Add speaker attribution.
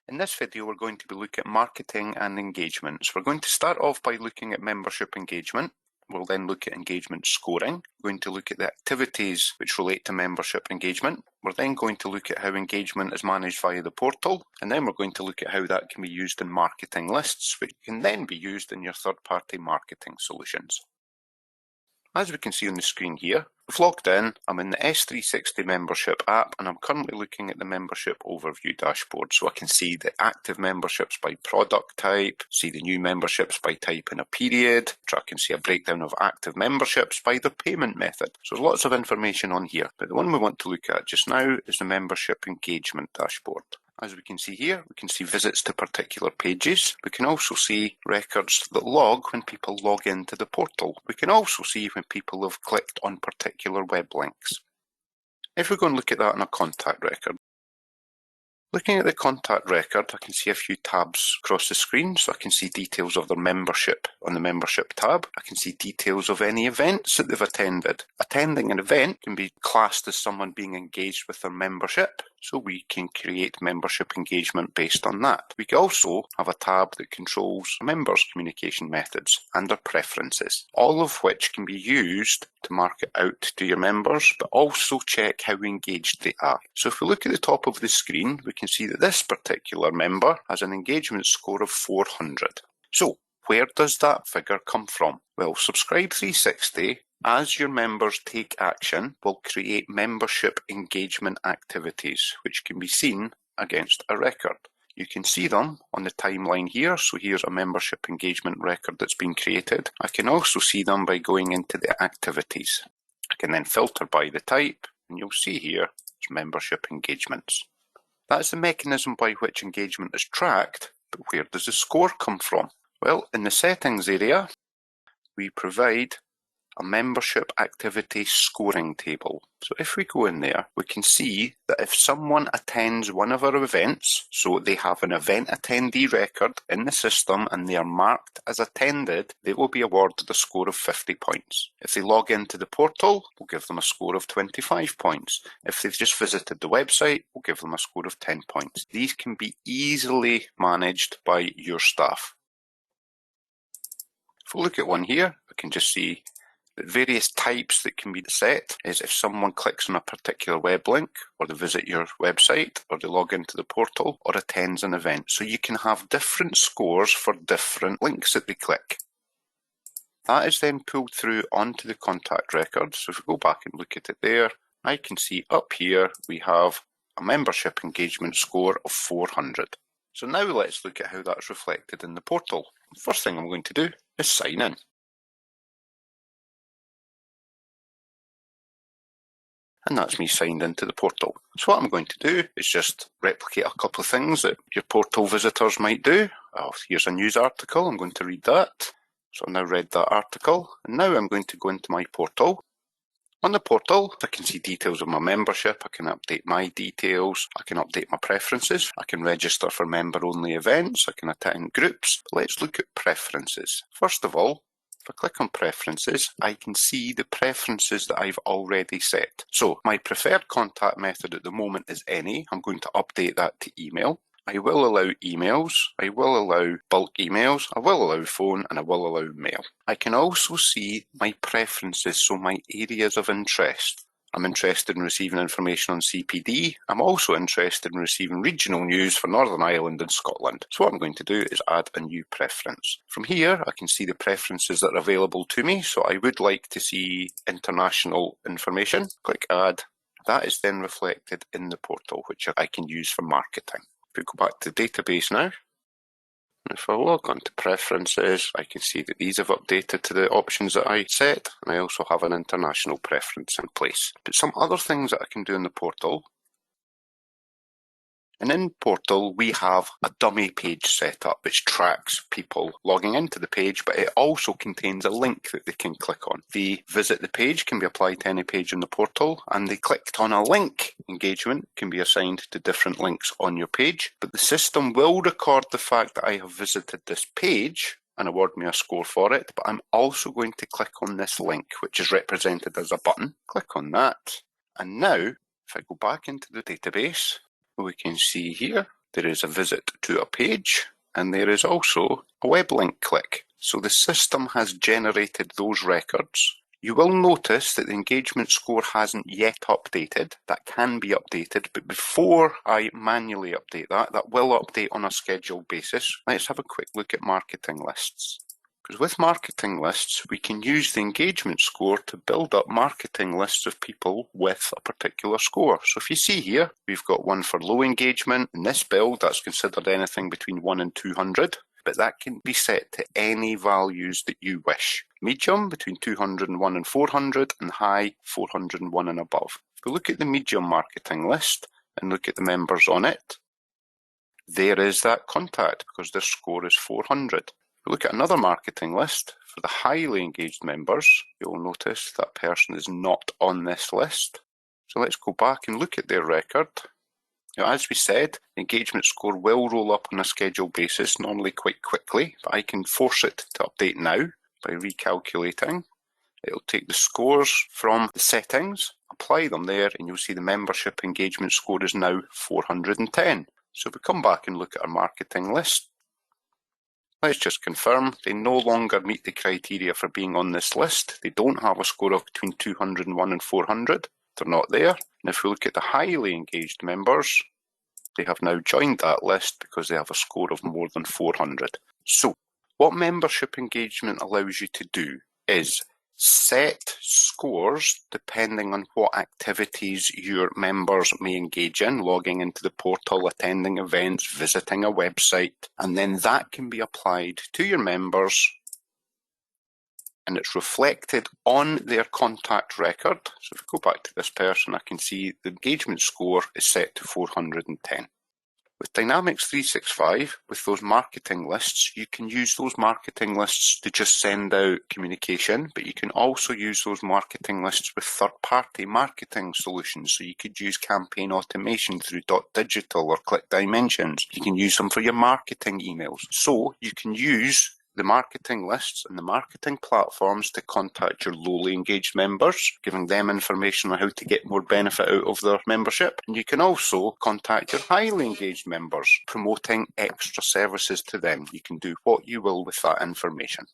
Speaker 1: In this video, we're going to be looking at marketing and engagement. So we're going to start off by looking at membership engagement. We'll then look at engagement scoring. We're going to look at the activities which relate to membership engagement. We're then going to look at how engagement is managed via the portal. And then we're going to look at how that can be used in marketing lists, which can then be used in your third-party marketing solutions. As we can see on the screen here, I've logged in, I'm in the S360 membership app, and I'm currently looking at the membership overview dashboard. So I can see the active memberships by product type, see the new memberships by type in a period, I can see a breakdown of active memberships by their payment method. So there's lots of information on here, but the one we want to look at just now is the membership engagement dashboard. As we can see here, we can see visits to particular pages. We can also see records that log when people log into the portal. We can also see when people have clicked on particular web links. If we go and look at that in a contact record, looking at the contact record, I can see a few tabs across the screen. So I can see details of their membership on the membership tab. I can see details of any events that they've attended. Attending an event can be classed as someone being engaged with their membership. So we can create membership engagement based on that. We can also have a tab that controls members' communication methods and their preferences, all of which can be used to market out to your members, but also check how engaged they are. So if we look at the top of the screen, we can see that this particular member has an engagement score of 400. So where does that figure come from? Well, Subscribe 360, as your members take action, will create membership engagement activities, which can be seen against a record. You can see them on the timeline here. So here's a membership engagement record that's been created. I can also see them by going into the activities. I can then filter by the type, and you'll see here it's membership engagements. That's the mechanism by which engagement is tracked, but where does the score come from? Well, in the settings area, we provide a membership activity scoring table. So if we go in there, we can see that if someone attends one of our events, so they have an event attendee record in the system and they are marked as attended, they will be awarded a score of 50 points. If they log into the portal, we'll give them a score of 25 points. If they've just visited the website, we'll give them a score of 10 points. These can be easily managed by your staff. If we look at one here, we can just see the various types that can be set is if someone clicks on a particular web link, or they visit your website, or they log into the portal, or attends an event. So you can have different scores for different links that they click. That is then pulled through onto the contact record. So if we go back and look at it there, I can see up here we have a membership engagement score of 400. So now let's look at how that's reflected in the portal. The first thing I'm going to do is sign in. And that's me signed into the portal. So what I'm going to do is just replicate a couple of things that your portal visitors might do. Oh, here's a news article, I'm going to read that. So I've now read that article, and now I'm going to go into my portal. On the portal, I can see details of my membership, I can update my details, I can update my preferences, I can register for member-only events, I can attend groups. But let's look at preferences. First of all, if I click on preferences, I can see the preferences that I've already set. So my preferred contact method at the moment is any. I'm going to update that to email. I will allow emails, I will allow bulk emails, I will allow phone, and I will allow mail. I can also see my preferences, so my areas of interest. I'm interested in receiving information on CPD. I'm also interested in receiving regional news for Northern Ireland and Scotland. So what I'm going to do is add a new preference. From here, I can see the preferences that are available to me. So I would like to see international information. Click add. That is then reflected in the portal, which I can use for marketing. If we go back to the database now, and if I log on to preferences, I can see that these have updated to the options that I set, and I also have an international preference in place. But some other things that I can do in the portal, and in Portal we have a dummy page set up which tracks people logging into the page, but it also contains a link that they can click on. The visit the page can be applied to any page in the portal, and they clicked on a link engagement can be assigned to different links on your page, but the system will record the fact that I have visited this page and award me a score for it, but I'm also going to click on this link, which is represented as a button. Click on that, and now if I go back into the database, we can see here there is a visit to a page, and there is also a web link click. So the system has generated those records. You will notice that the engagement score hasn't yet updated. That can be updated, but before I manually update that, that will update on a scheduled basis. Let's have a quick look at marketing lists. Because with marketing lists, we can use the engagement score to build up marketing lists of people with a particular score. So if you see here, we've got one for low engagement. In this build, that's considered anything between 1 and 200. But that can be set to any values that you wish. Medium between 201 and 400, and high 401 and above. If we look at the medium marketing list and look at the members on it, there is that contact because their score is 400. If we look at another marketing list for the highly engaged members, you'll notice that person is not on this list. So let's go back and look at their record. Now, as we said, the engagement score will roll up on a scheduled basis, normally quite quickly, but I can force it to update now by recalculating. It'll take the scores from the settings, apply them there, and you'll see the membership engagement score is now 410. So if we come back and look at our marketing list, let's just confirm they no longer meet the criteria for being on this list. They don't have a score of between 201 and 400. They're not there. And if we look at the highly engaged members, they have now joined that list because they have a score of more than 400. So what membership engagement allows you to do is set scores depending on what activities your members may engage in, logging into the portal, attending events, visiting a website, and then that can be applied to your members and it's reflected on their contact record. So if we go back to this person, I can see the engagement score is set to 410. With Dynamics 365, with those marketing lists, you can use those marketing lists to just send out communication, but you can also use those marketing lists with third-party marketing solutions. So you could use campaign automation through Digital or ClickDimensions. You can use them for your marketing emails. So you can use the marketing lists and the marketing platforms to contact your lowly engaged members, giving them information on how to get more benefit out of their membership. And you can also contact your highly engaged members, promoting extra services to them. You can do what you will with that information.